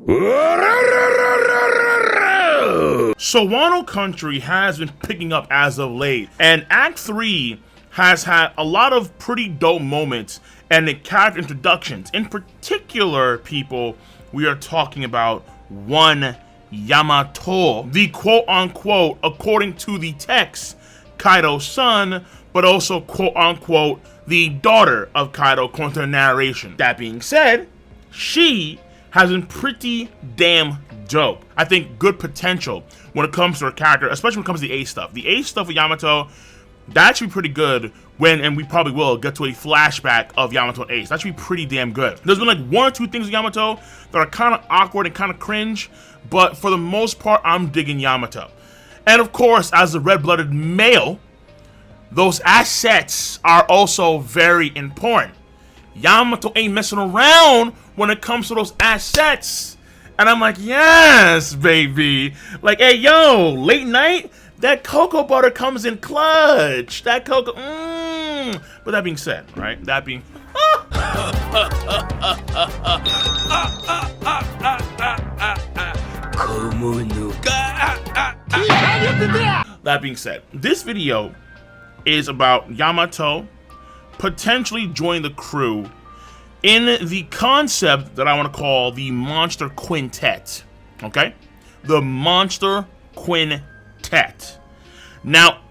So Wano country has been picking up as of late, and Act 3 has had a lot of pretty dope moments and the character introductions. In particular, people, we are talking about one Yamato, the quote-unquote, according to the text, Kaido's son, but also quote-unquote, the daughter of Kaido, according to the narration. That being said, she has been pretty damn dope. I think good potential when it comes to her character, especially when it comes to the Ace stuff. The Ace stuff with Yamato, that should be pretty good when, and we probably will, get to a flashback of Yamato and Ace. That should be pretty damn good. There's been like one or two things with Yamato that are kind of awkward and kind of cringe, but for the most part, I'm digging Yamato. And of course, as a red-blooded male, those assets are also very important. Yamato ain't messing around when it comes to those assets. And I'm like, yes, baby. Like, hey, yo, late night, that cocoa butter comes in clutch. That cocoa, But that being said, right, that being... That being said, this video is about Yamato potentially joining the crew in the concept that I want to call the Monster Quintet, okay? The Monster Quintet. Now,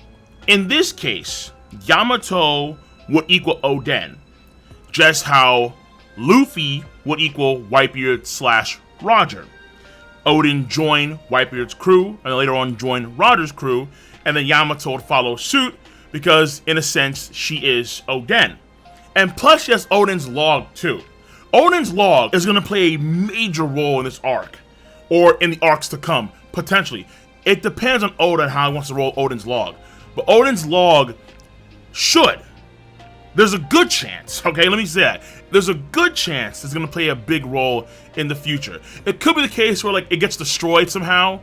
in this case, Yamato would equal Oden, just how Luffy would equal Whitebeard / Roger. Oden joined Whitebeard's crew, and then later on joined Roger's crew, and then Yamato would follow suit, because in a sense, she is Oden. And plus she has Oden's log too. Oden's log is going to play a major role in this arc, or in the arcs to come, potentially. It depends on Oden how he wants to roll Oden's log. But Oden's log should, there's a good chance, okay, let me say that. There's a good chance it's going to play a big role in the future. It could be the case where like it gets destroyed somehow,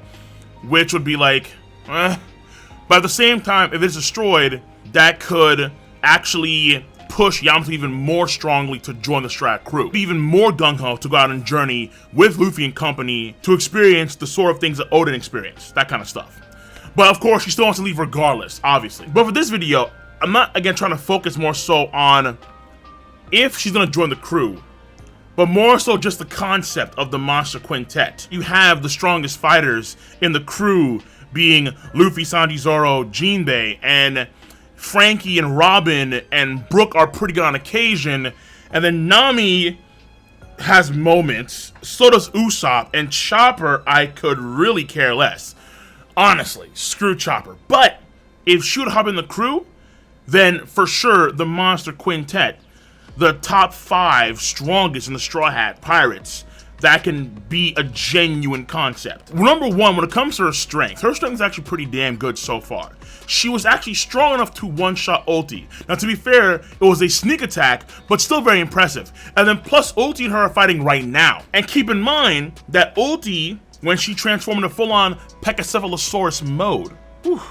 which would be like, But at the same time, if it's destroyed, that could actually push Yamato even more strongly to join the Strat crew. Be even more gung-ho to go out on a journey with Luffy and company to experience the sort of things that Oden experienced. That kind of stuff. But of course, she still wants to leave regardless, obviously. But for this video, I'm not, again, trying to focus more so on if she's going to join the crew, but more so just the concept of the Monster Quintet. You have the strongest fighters in the crew being Luffy, Sanji, Zoro, Jinbe, and Frankie and Robin and Brook are pretty good on occasion, and then Nami has moments, so does Usopp, and Chopper I could really care less. Honestly, screw Chopper. But if she would hop in the crew, then for sure the Monster Quintet, the top 5 strongest in the Straw Hat Pirates, that can be a genuine concept. Number one, when it comes to her strength is actually pretty damn good so far. She was actually strong enough to one-shot ulti. Now, to be fair, it was a sneak attack, but still very impressive. And then plus ulti and her are fighting right now. And keep in mind that ulti, when she transformed into full-on Pachycephalosaurus mode, whew,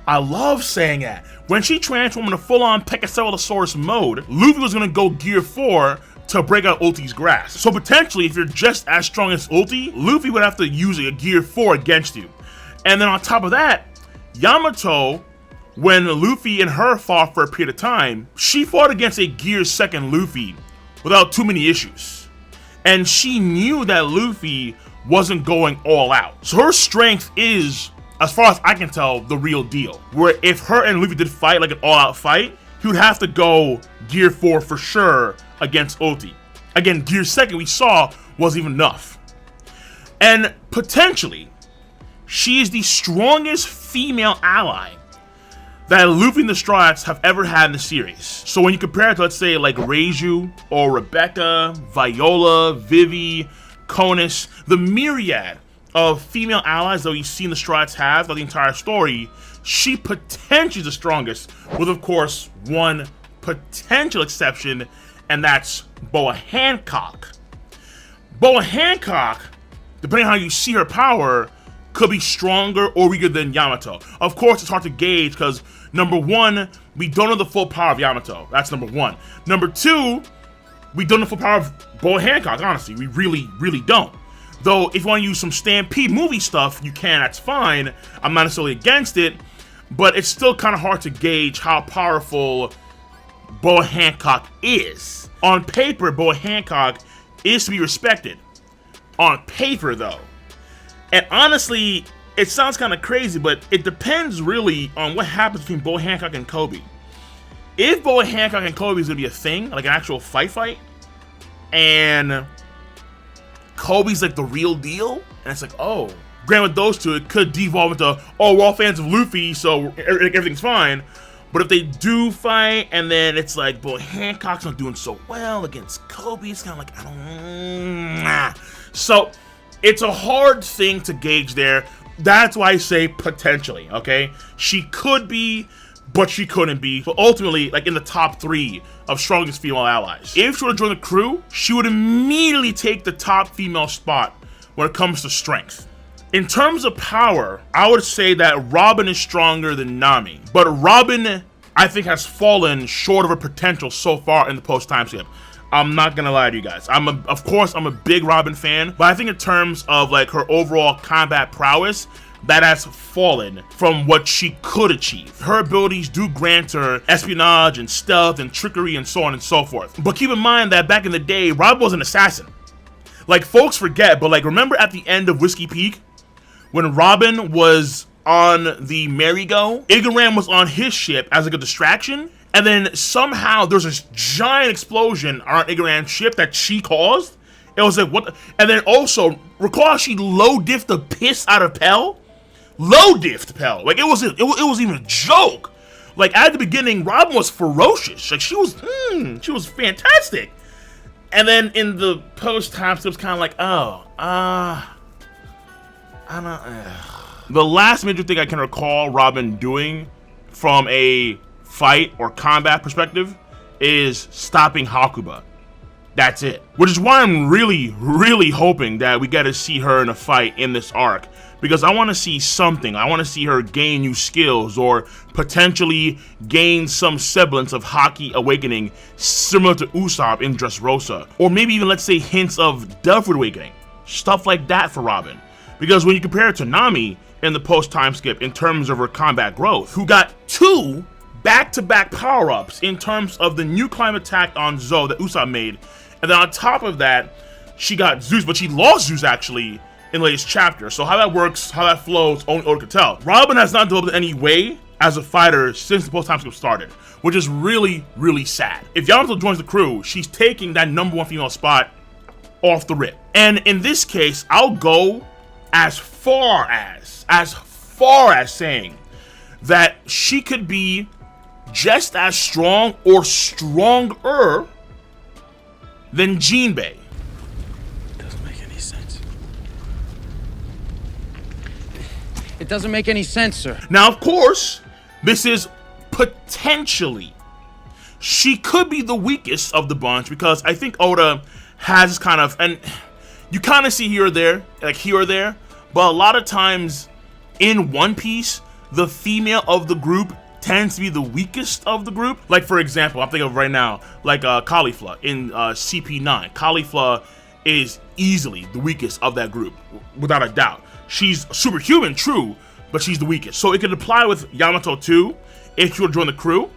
I love saying that. When she transformed into full-on Pachycephalosaurus mode, Luffy was gonna go Gear 4 to break out Ulti's grasp. So potentially, if you're just as strong as Ulti, Luffy would have to use a Gear 4 against you. And then on top of that, Yamato, when Luffy and her fought for a period of time, she fought against a Gear 2nd Luffy without too many issues. And she knew that Luffy wasn't going all out. So her strength is, as far as I can tell, the real deal. Where if her and Luffy did fight like an all-out fight, he would have to go Gear 4 for sure against Ulti. Again, Gear 2nd we saw wasn't even enough. And potentially, she is the strongest female ally that Luffy and the Straw Hats have ever had in the series. So when you compare it to, let's say, like Reiju or Rebecca, Viola, Vivi, Conus, the myriad of female allies that we've seen the Straw Hats have throughout the entire story, she potentially is the strongest, with of course one potential exception, and that's Boa Hancock. Boa Hancock, depending on how you see her power, could be stronger or weaker than Yamato. Of course, it's hard to gauge because, number one, we don't know the full power of Yamato. That's number one. Number two, we don't know the full power of Boa Hancock, honestly. We really, really don't. Though, if you want to use some Stampede movie stuff, you can, that's fine. I'm not necessarily against it, but it's still kind of hard to gauge how powerful Boa Hancock is. On paper, Boa Hancock is to be respected. On paper, though. And honestly, it sounds kind of crazy, but it depends really on what happens between Boa Hancock and Kobe. If Boa Hancock and Kobe is going to be a thing, like an actual fight, and Kobe's like the real deal, and it's like, oh, granted with those two, it could devolve into, oh, we're all fans of Luffy, so everything's fine. But if they do fight, and then it's like, Boa Hancock's not doing so well against Kobe, it's kind of like, I don't. So it's a hard thing to gauge there. That's why I say potentially, okay? She could be, but she couldn't be. But ultimately, like in the top 3 of strongest female allies. If she were to join the crew, she would immediately take the top female spot when it comes to strength. In terms of power, I would say that Robin is stronger than Nami. But Robin, I think, has fallen short of her potential so far in the post-time skip. I'm not gonna lie to you guys. Of course, I'm a big Robin fan, but I think in terms of like her overall combat prowess, that has fallen from what she could achieve. Her abilities do grant her espionage and stealth and trickery and so on and so forth. But keep in mind that back in the day, Robin was an assassin. Like, folks forget, but like, remember at the end of Whiskey Peak, when Robin was on the merry-go, Igaram was on his ship as like a distraction, and then somehow there's this giant explosion on Igaram's ship that she caused. It was like, what the? And then also, recall how she low-diffed the piss out of K.O.L? Low-diffed K.O.L. Like, it was even a joke. Like, at the beginning, Robin was ferocious. Like, she was fantastic. And then in the post-time, it was kind of like, I don't. The last major thing I can recall Robin doing from a fight or combat perspective is stopping Hakuba. That's it. Which is why I'm really, really hoping that we get to see her in a fight in this arc. Because I want to see something. I want to see her gain new skills or potentially gain some semblance of Haki awakening similar to Usopp in Dressrosa. Or maybe even, let's say, hints of Deathroot awakening. Stuff like that for Robin. Because when you compare it to Nami in the post-time skip in terms of her combat growth, who got 2 back-to-back power-ups in terms of the new climb attack on Zoro that Usopp made, and then on top of that, she got Zeus, but she lost Zeus actually in the latest chapter. So how that works, how that flows, only Oda could tell. Robin has not developed in any way as a fighter since the post-time skip started, which is really, really sad. If Yamato joins the crew, she's taking that #1 female spot off the rip. And in this case, I'll go as far as saying that she could be just as strong or stronger than Jinbe. Doesn't make any sense. It doesn't make any sense, sir. Now, of course, this is potentially. She could be the weakest of the bunch because I think Oda has this kind of, and you kind of see here or there, but a lot of times in One Piece, the female of the group tends to be the weakest of the group. Like, for example, I'm thinking of right now, like Caulifla in CP9. Caulifla is easily the weakest of that group, without a doubt. She's superhuman, true, but she's the weakest. So it could apply with Yamato too, if she would join the crew.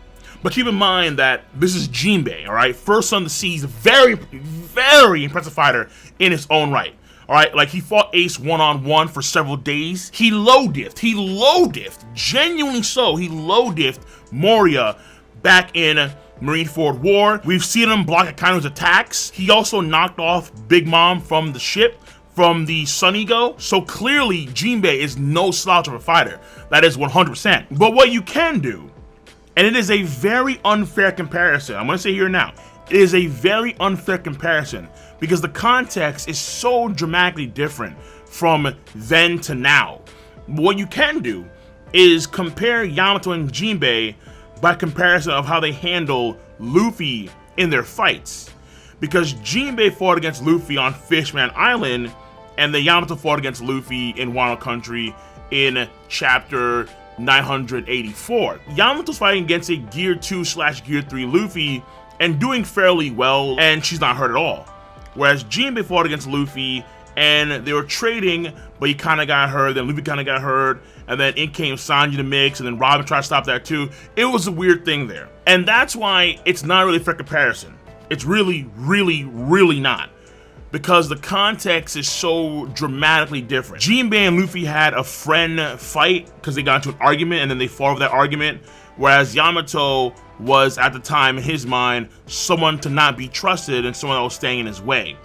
But keep in mind that this is Jinbe, all right? First son of the sea, he's a very, very impressive fighter in his own right. All right, like he fought Ace one-on-one for several days. He low-diffed, genuinely so. He low-diffed Moria back in Marineford War. We've seen him block Akaino's attacks. He also knocked off Big Mom from the ship, from the Sun Ego. So clearly, Jinbe is no slouch of a fighter. That is 100%. But what you can do, and it is a very unfair comparison, I'm gonna say here now, it is a very unfair comparison because the context is so dramatically different from then to now. What you can do is compare Yamato and Jinbe by comparison of how they handle Luffy in their fights. Because Jinbe fought against Luffy on Fishman Island, and then Yamato fought against Luffy in Wano Country in chapter 984. Yamato's fighting against a Gear 2/Gear 3 Luffy and doing fairly well, and she's not hurt at all. Whereas Jinbe fought against Luffy and they were trading, but he kind of got hurt, then Luffy kind of got hurt, and then in came Sanji to mix, and then Robin tried to stop that too. It was a weird thing there. And that's why it's not really a fair comparison. It's really, really, really not. Because the context is so dramatically different. Jinbe and Luffy had a friend fight because they got into an argument and then they fought over that argument, whereas Yamato was, at the time, in his mind, someone to not be trusted and someone that was staying in his way.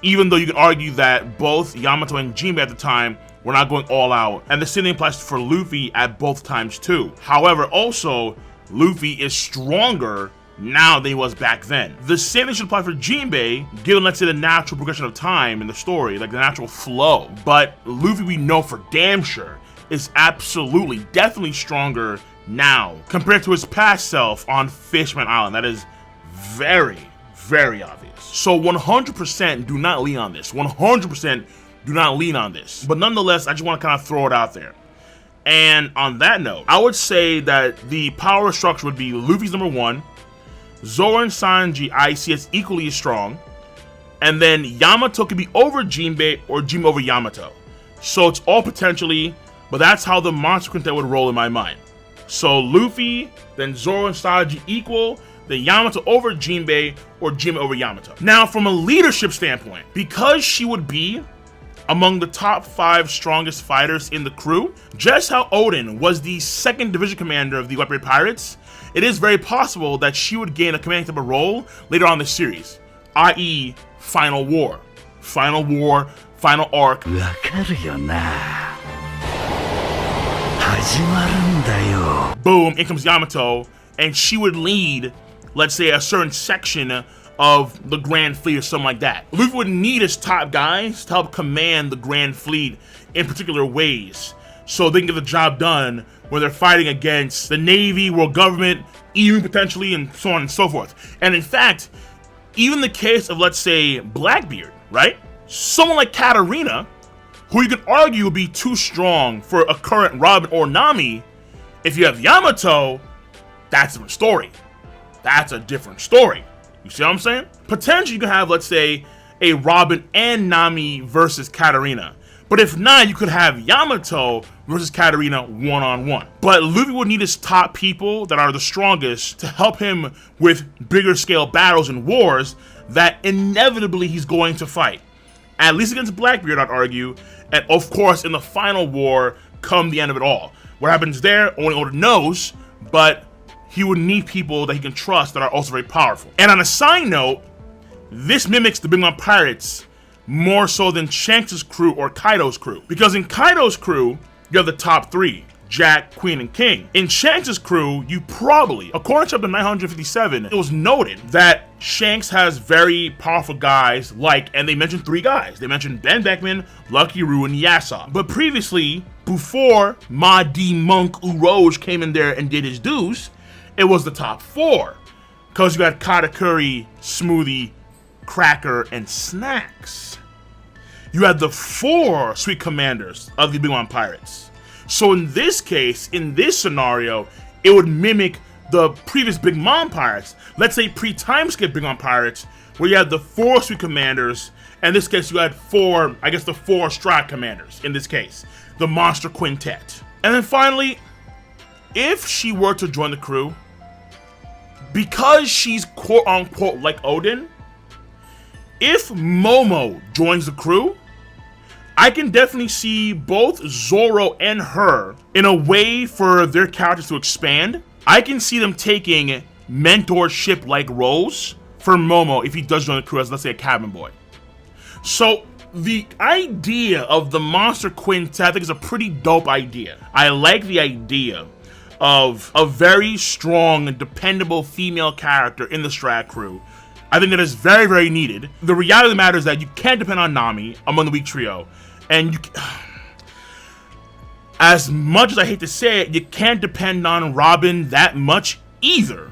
Even though you could argue that both Yamato and Jinbe at the time were not going all out, and the same thing applies for Luffy at both times too. However, also, Luffy is stronger now than he was back then. The same thing should apply for Jinbe, given, let's say, the natural progression of time in the story, like the natural flow. But Luffy, we know for damn sure, is absolutely, definitely stronger now compared to his past self on Fishman Island. That is very, very obvious. So 100% do not lean on this. 100% do not lean on this. But nonetheless, I just want to kind of throw it out there. And on that note, I would say that the power structure would be Luffy's number 1, Zoro and Sanji I see as equally as strong, and then Yamato could be over Jinbe or Jinbe over Yamato. So it's all potentially, but that's how the Monster Quintet would roll in my mind. So Luffy, then Zoro and Sanji equal, then Yamato over Jinbe or Jinbe over Yamato. Now from a leadership standpoint, because she would be among the top 5 strongest fighters in the crew, just how Oden was the 2nd division commander of the White Beard Pirates, it is very possible that she would gain a commanding type of role later on in the series, i.e. Final War. Final War, Final Arc. Boom, in comes Yamato, and she would lead, let's say, a certain section of the Grand Fleet or something like that. Luffy would need his top guys to help command the Grand Fleet in particular ways, so they can get the job done when they're fighting against the Navy, world government, EU potentially, and so on and so forth. And in fact, even the case of, let's say, Blackbeard, right? Someone like Katarina, who you could argue would be too strong for a current Robin or Nami, if you have Yamato, that's a different story. That's a different story. You see what I'm saying? Potentially you could have, let's say, a Robin and Nami versus Katarina. But if not, you could have Yamato versus Katarina one-on-one. But Luffy would need his top people that are the strongest to help him with bigger scale battles and wars that inevitably he's going to fight. At least against Blackbeard, I'd argue. And of course, in the final war, come the end of it all. What happens there, only Oda knows, but he would need people that he can trust that are also very powerful. And on a side note, this mimics the Big Mom Pirates more so than Shanks' crew or Kaido's crew. Because in Kaido's crew, you have the top 3, Jack, Queen, and King. In Shanks' crew, you probably, according to chapter 957, it was noted that Shanks has very powerful guys like, and they mentioned 3 guys. They mentioned Ben Beckman, Lucky Roo, and Yasop. But previously, before Ma D Monk Urouge came in there and did his dues, it was the top 4. Because you had Katakuri, Smoothie, Cracker, and Snacks. You had the 4 Sweet Commanders of the Big Mom Pirates. So in this case, in this scenario, it would mimic the previous Big Mom Pirates. Let's say pre-time skip Big Mom Pirates, where you had the 4 Sweet Commanders. In this case, you had 4, I guess the 4 Strike Commanders, in this case. The Monster Quintet. And then finally, if she were to join the crew, because she's quote-unquote like Oden, if Momo joins the crew, I can definitely see both Zoro and her in a way for their characters to expand. I can see them taking mentorship-like roles for Momo if he does join the crew as, let's say, a cabin boy. So the idea of the Monster Quintet, I think, is a pretty dope idea. I like the idea of a very strong and dependable female character in the Strat crew. I think that is very, very needed. The reality of the matter is that you can't depend on Nami among the weak trio. And you, as much as I hate to say it, you can't depend on Robin that much either.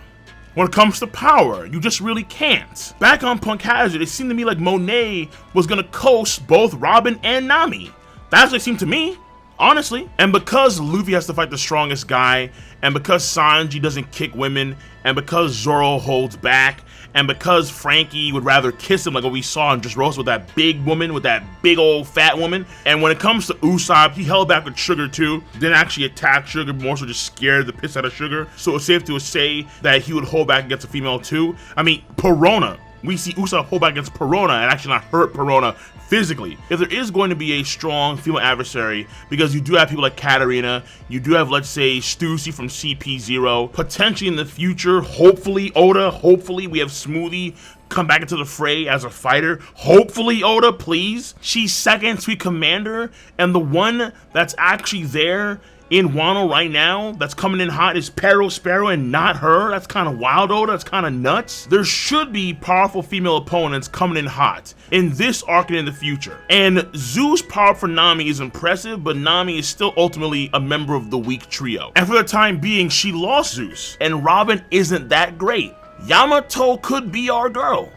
When it comes to power, you just really can't. Back on Punk Hazard, it seemed to me like Monet was gonna coast both Robin and Nami. That's what it seemed to me, honestly. And because Luffy has to fight the strongest guy, and because Sanji doesn't kick women, and because Zoro holds back, And because Frankie would rather kiss him like what we saw in Just Roast with that big woman, with that big old fat woman. And when it comes to Usopp, he held back with Sugar too. Didn't actually attack Sugar, more so just scared the piss out of Sugar. So it's safe to say that he would hold back against a female too. I mean, Perona. We see Usopp hold back against Perona and actually not hurt Perona physically. If there is going to be a strong female adversary, because you do have people like Katarina, you do have, let's say, Stussy from CP0, potentially in the future, hopefully Oda, hopefully we have Smoothie come back into the fray as a fighter. Hopefully Oda, please. She's second Sweet Commander, and the one that's actually there in Wano right now that's coming in hot is Pero Sparrow and not her. That's kind of wild, Oda. That's kind of nuts. There should be powerful female opponents coming in hot in this arc and in the future. And Zoo's power for Nami is impressive, but Nami is still ultimately a member of the weak trio. And for the time being, she lost Zeus, and Robin isn't that great. Yamato could be our girl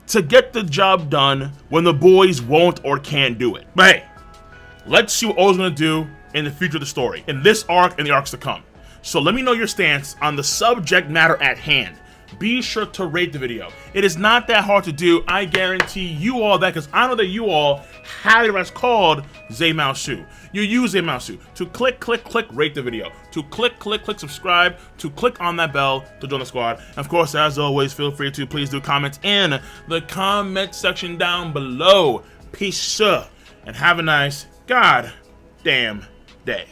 to get the job done when the boys won't or can't do it. But hey, let's see what Oda's gonna do in the future of the story, in this arc and the arcs to come. So let me know your stance on the subject matter at hand. Be sure to rate the video. It is not that hard to do. I guarantee you all that, because I know that you all have what's called Zamasu. You use Zamasu to click, rate the video, to click, subscribe, to click on that bell to join the squad. And of course, as always, feel free to please do comments in the comment section down below. Peace, and have a nice goddamn day.